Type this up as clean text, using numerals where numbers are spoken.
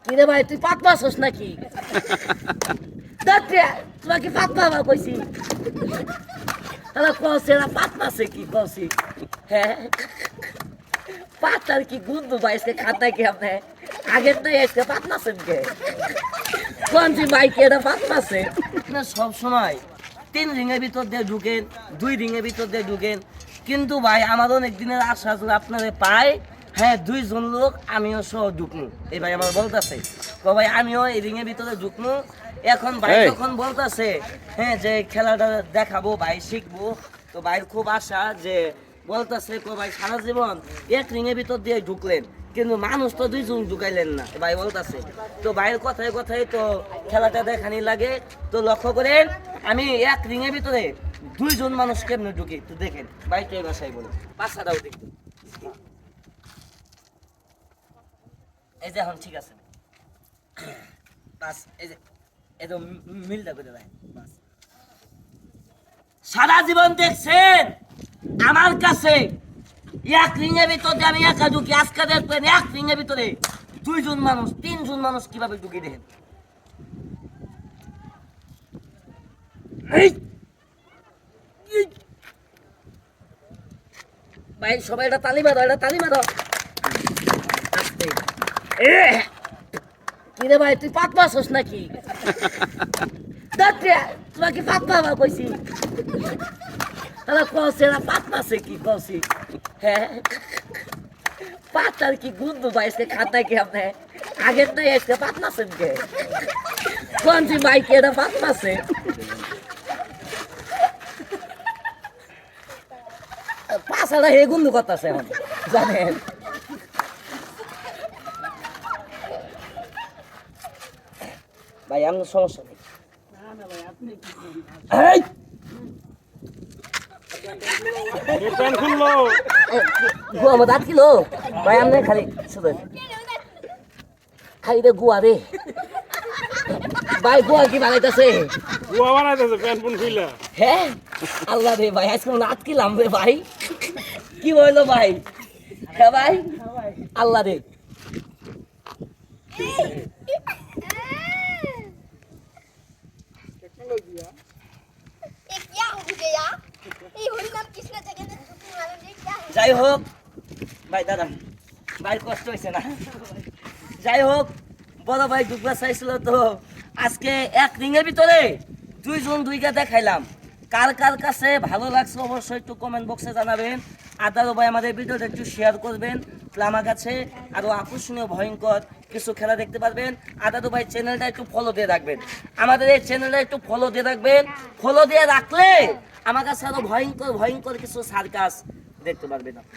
কিরে ভাই তুই পাত মাছস নাকি? তোমাকে পাত মারা কইছি। তাহলে কসে না পাত মাছে কি কসি? হ্যাঁ পাতার কি গুন্দ বাইসে খাতায় কি আপনি আগের তো এসে পাত মাছেন কে? কোনছি বাইকে এটা পাত মাছে না সব সময় 3 রিংয়ের ভিতর দিয়ে ঢুকেন, 2 রিংয়ের ভিতর দিয়ে ঢুকেন, কিন্তু ভাই আমার অনেক দিনের আশা যদি আপনারা পাই, হ্যাঁ 2 জন লোক আমিও সহ ঢুকনু। এই ভাই আমার বলতেছে ভাই আমিও এই রিংয়ের ভিতরে ঢুকনু। এখন ভাই যখন বলতেছে হ্যাঁ যে খেলাটা দেখাবো ভাই শিখবো, তো ভাইয়ের খুব আশা যে বলতেছে ভাই সারা জীবন 1 রিংয়ের ভিতর দিয়ে ঢুকলেন কিন্তু মানুষ তো 2 জন ঢুকাইলেন না, ভাই বলতেছে। তো ভাইয়ের কথায় কথায় তো খেলাটা দেখানি লাগে। তো লক্ষ্য করেন আমি 1 রিংয়ের ভিতরে 2 জন মানুষ কেমনে ঢুকি তো দেখেন ভাই তো এই ভাষায় বলে পাশাটাও দেখতে। এই যে এখন ঠিক আছে বাস, এই যে একদম মিলটা করে ভাই বাস। সারা জীবন দেখছেন আমার কাছে 1 রিংয়ের ভিতরে আমি একা ঢুকি, আজকে দেখবেন 1 রিংয়ের ভিতরে 2 জন মানুষ 3 জন মানুষ কিভাবে ঢুকি দেখেন। ভাই সবাই এটা তালি মারো, এটা তালি মারো। কিরে ভাই তুই পাত মাছস নাকি? তোমাকে পাত মারা কইছি। তাহলে কসে না পাত মাছে কি কসি? হ্যাঁ পাতার কি গুন্দ বাইসে খাতায় কি আপনি আগের তো এসে পাত মাছেন কে? কোনছি বাইকে এটা পাত মাছে পাশাটা হে গুন্দ করতেছে এখন জানেন। ভাই আমার সমস্যা নেই। আমার দাঁত কিলো ভাই আমি খালি খালি রে গুয়া রে ভাই গুয়া কি বানাইতেছে? গুয়া বানাইতেছে প্যান পুন খুইলা। হ্যাঁ আল্লাহ রে ভাই আজকে নাত কিলাম রে ভাই, কি বললো ভাই? হ্যাঁ ভাই আল্লাহ রে যাই হোক ভাই দাদা ভাই কষ্ট হয়েছে না? যাই হোক বড় ভাই ডুববা চাইছিল তো আজকে 1 রিংয়ের ভিতরে 2 জন 2টা দেখাইলাম। কার কার কাছে ভালো লাগছে অবশ্যই একটু কমেন্ট বক্সে জানাবেন। আদারও ভাই আমাদের ভিডিওটা একটু শেয়ার করবেন, আমার কাছে আরও আকর্ষণীয় ভয়ঙ্কর কিছু খেলা দেখতে পারবেন। আদারও ভাই চ্যানেলটা একটু ফলো দিয়ে রাখবেন, আমাদের এই চ্যানেলটা একটু ফলো দিয়ে রাখবেন। ফলো দিয়ে রাখলে আমার কাছে আরও ভয়ঙ্কর ভয়ঙ্কর কিছু সার্কাস দেখতে পারবেন আপনি।